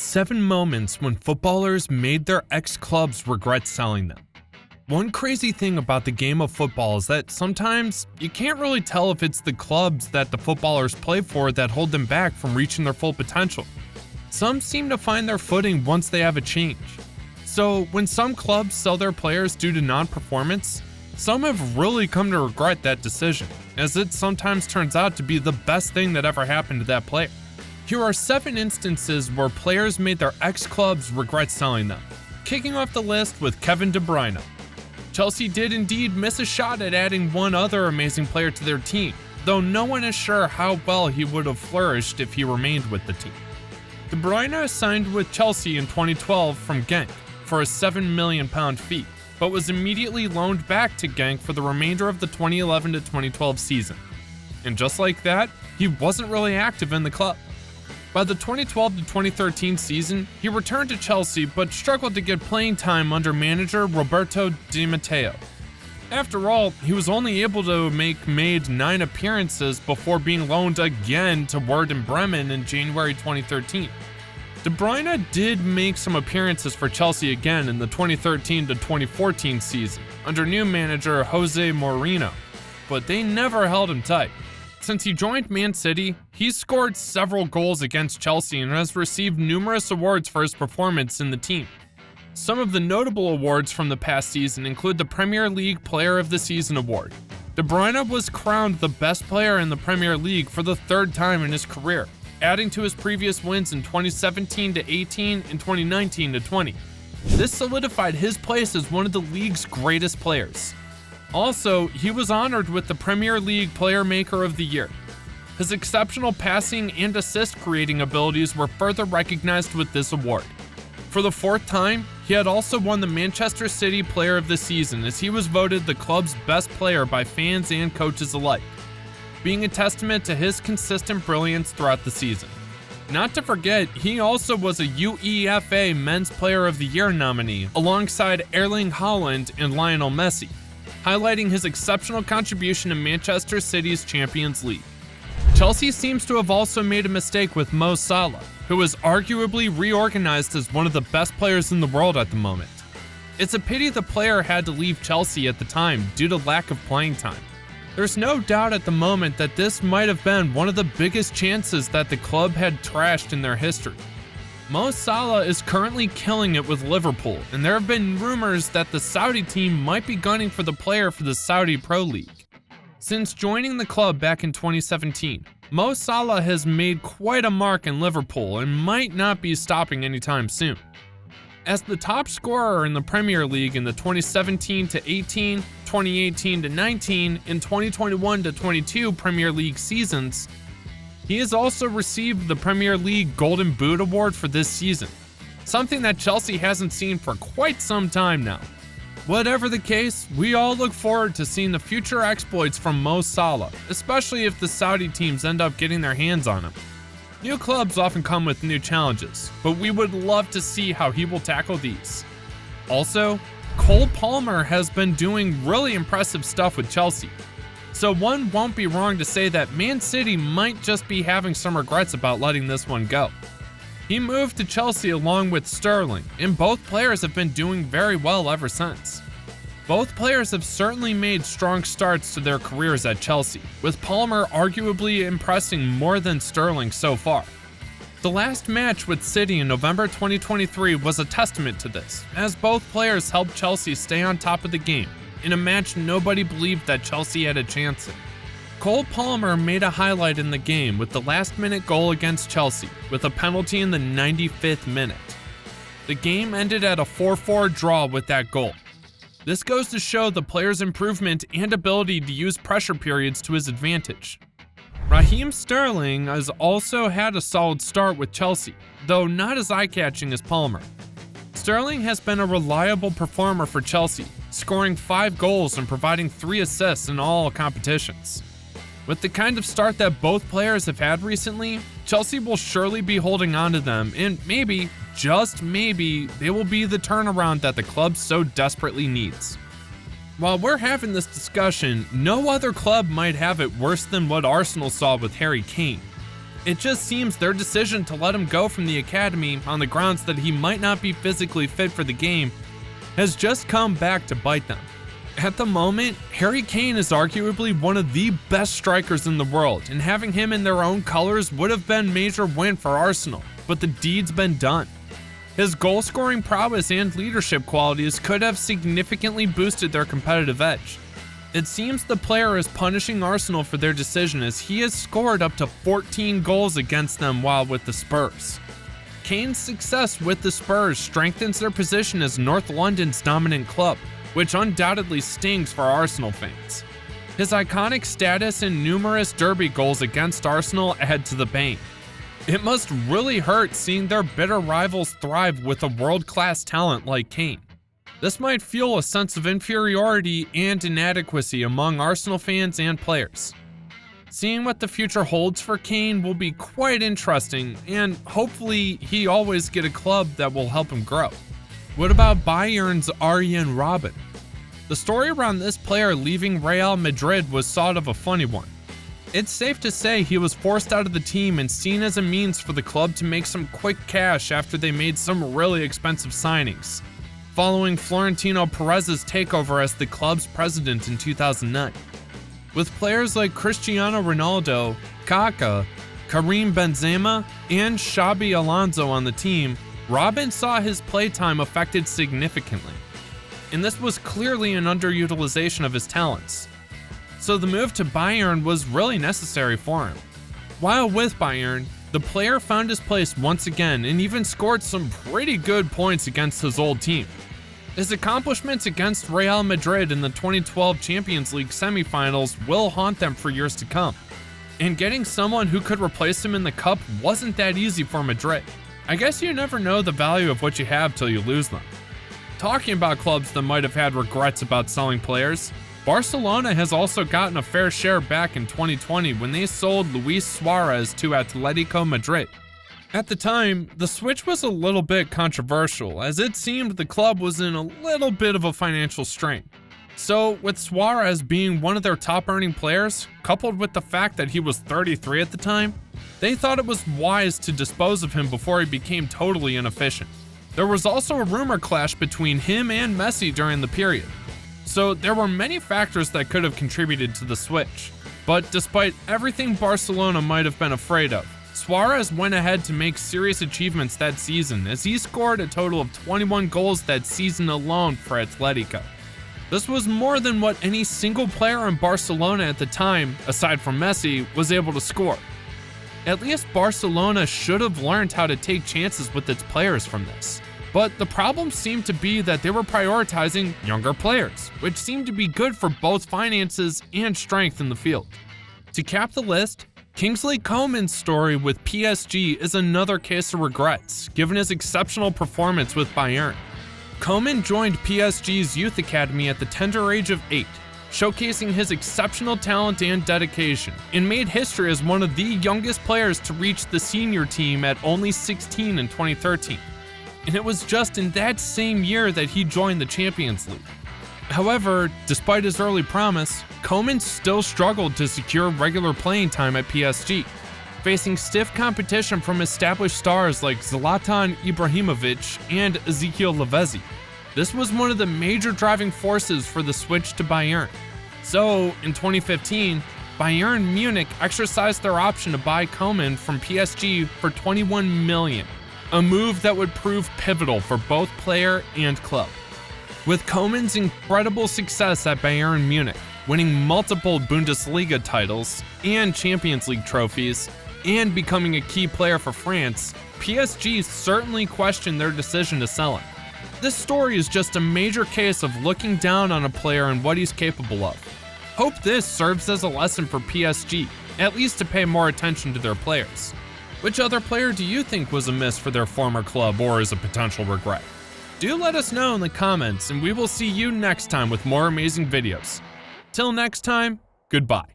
7 moments when footballers made their ex-clubs regret selling them. One crazy thing about the game of football is that sometimes you can't really tell if it's the clubs that the footballers play for that hold them back from reaching their full potential. Some seem to find their footing once they have a change. So when some clubs sell their players due to non-performance, some have really come to regret that decision, as it sometimes turns out to be the best thing that ever happened to that player. Here are 7 instances where players made their ex-clubs regret selling them. Kicking off the list with Kevin De Bruyne. Chelsea did indeed miss a shot at adding one other amazing player to their team, though no one is sure how well he would have flourished if he remained with the team. De Bruyne signed with Chelsea in 2012 from Genk for a £7 million fee, but was immediately loaned back to Genk for the remainder of the 2011 to 2012 season. And just like that, he wasn't really active in the club. By the 2012 to 2013 season, he returned to Chelsea but struggled to get playing time under manager Roberto Di Matteo. After all, he was only able to make 9 appearances before being loaned again to Werder Bremen in January 2013. De Bruyne did make some appearances for Chelsea again in the 2013 to 2014 season under new manager Jose Mourinho, but they never held him tight. Since he joined Man City, he's scored several goals against Chelsea and has received numerous awards for his performance in the team. Some of the notable awards from the past season include the Premier League Player of the Season award. De Bruyne was crowned the best player in the Premier League for the 3rd time in his career, adding to his previous wins in 2017 to 18 and 2019 to 20. This solidified his place as one of the league's greatest players. Also, he was honored with the Premier League Player Maker of the Year. His exceptional passing and assist creating abilities were further recognized with this award. For the 4th time, he had also won the Manchester City Player of the Season, as he was voted the club's best player by fans and coaches alike, being a testament to his consistent brilliance throughout the season. Not to forget, he also was a UEFA Men's Player of the Year nominee alongside Erling Haaland and Lionel Messi, highlighting his exceptional contribution to Manchester City's Champions League. Chelsea seems to have also made a mistake with Mo Salah, who is arguably reorganized as one of the best players in the world at the moment. It's a pity the player had to leave Chelsea at the time due to lack of playing time. There's no doubt at the moment that this might have been one of the biggest chances that the club had trashed in their history. Mo Salah is currently killing it with Liverpool, and there have been rumors that the Saudi team might be gunning for the player for the Saudi Pro League. Since joining the club back in 2017, Mo Salah has made quite a mark in Liverpool and might not be stopping anytime soon. As the top scorer in the Premier League in the 2017 to 18, 2018 to 19, and 2021 to 22 Premier League seasons, he has also received the Premier League Golden Boot Award for this season, something that Chelsea hasn't seen for quite some time now. Whatever the case, we all look forward to seeing the future exploits from Mo Salah, especially if the Saudi teams end up getting their hands on him. New clubs often come with new challenges, but we would love to see how he will tackle these. Also, Cole Palmer has been doing really impressive stuff with Chelsea, so one won't be wrong to say that Man City might just be having some regrets about letting this one go. He moved to Chelsea along with Sterling, and both players have been doing very well ever since. Both players have certainly made strong starts to their careers at Chelsea, with Palmer arguably impressing more than Sterling so far. The last match with City in November 2023 was a testament to this, as both players helped Chelsea stay on top of the game, in a match nobody believed that Chelsea had a chance in. Cole Palmer made a highlight in the game with the last-minute goal against Chelsea, with a penalty in the 95th minute. The game ended at a 4-4 draw with that goal. This goes to show the player's improvement and ability to use pressure periods to his advantage. Raheem Sterling has also had a solid start with Chelsea, though not as eye-catching as Palmer. Sterling has been a reliable performer for Chelsea, scoring 5 goals and providing 3 assists in all competitions. With the kind of start that both players have had recently, Chelsea will surely be holding on to them, and maybe, just maybe, they will be the turnaround that the club so desperately needs. While we're having this discussion, no other club might have it worse than what Arsenal saw with Harry Kane. It just seems their decision to let him go from the academy on the grounds that he might not be physically fit for the game has just come back to bite them. At the moment, Harry Kane is arguably one of the best strikers in the world, and having him in their own colors would have been a major win for Arsenal, but the deed's been done. His goal-scoring prowess and leadership qualities could have significantly boosted their competitive edge. It seems the player is punishing Arsenal for their decision, as he has scored up to 14 goals against them while with the Spurs. Kane's success with the Spurs strengthens their position as North London's dominant club, which undoubtedly stings for Arsenal fans. His iconic status and numerous derby goals against Arsenal add to the pain. It must really hurt seeing their bitter rivals thrive with a world-class talent like Kane. This might fuel a sense of inferiority and inadequacy among Arsenal fans and players. Seeing what the future holds for Kane will be quite interesting, and hopefully he always get a club that will help him grow. What about Bayern's Arjen Robben? The story around this player leaving Real Madrid was sort of a funny one. It's safe to say he was forced out of the team and seen as a means for the club to make some quick cash after they made some really expensive signings, following Florentino Perez's takeover as the club's president in 2009. With players like Cristiano Ronaldo, Kaká, Karim Benzema, and Xabi Alonso on the team, Robben saw his playtime affected significantly, and this was clearly an underutilization of his talents. So the move to Bayern was really necessary for him. While with Bayern, the player found his place once again and even scored some pretty good points against his old team. His accomplishments against Real Madrid in the 2012 Champions League semifinals will haunt them for years to come, and getting someone who could replace him in the cup wasn't that easy for Madrid. I guess you never know the value of what you have till you lose them. Talking about clubs that might have had regrets about selling players, Barcelona has also gotten a fair share back in 2020 when they sold Luis Suarez to Atletico Madrid. At the time, the switch was a little bit controversial, as it seemed the club was in a little bit of a financial strain. So, with Suarez being one of their top-earning players, coupled with the fact that he was 33 at the time, they thought it was wise to dispose of him before he became totally inefficient. There was also a rumor clash between him and Messi during the period, so there were many factors that could have contributed to the switch. But despite everything Barcelona might have been afraid of, Suarez went ahead to make serious achievements that season, as he scored a total of 21 goals that season alone for Atletico. This was more than what any single player in Barcelona at the time, aside from Messi, was able to score. At least Barcelona should have learned how to take chances with its players from this. But the problem seemed to be that they were prioritizing younger players, which seemed to be good for both finances and strength in the field. To cap the list, Kingsley Coman's story with PSG is another case of regrets, given his exceptional performance with Bayern. Coman joined PSG's youth academy at the tender age of 8, showcasing his exceptional talent and dedication, and made history as one of the youngest players to reach the senior team at only 16 in 2013. And it was just in that same year that he joined the Champions League. However, despite his early promise, Coman still struggled to secure regular playing time at PSG, facing stiff competition from established stars like Zlatan Ibrahimovic and Ezekiel Lavezzi. This was one of the major driving forces for the switch to Bayern. So, in 2015, Bayern Munich exercised their option to buy Coman from PSG for $21 million, a move that would prove pivotal for both player and club. With Coman's incredible success at Bayern Munich, winning multiple Bundesliga titles and Champions League trophies, and becoming a key player for France, PSG certainly questioned their decision to sell him. This story is just a major case of looking down on a player and what he's capable of. Hope this serves as a lesson for PSG, at least to pay more attention to their players. Which other player do you think was a miss for their former club or is a potential regret? Do let us know in the comments, and we will see you next time with more amazing videos. Till next time, goodbye.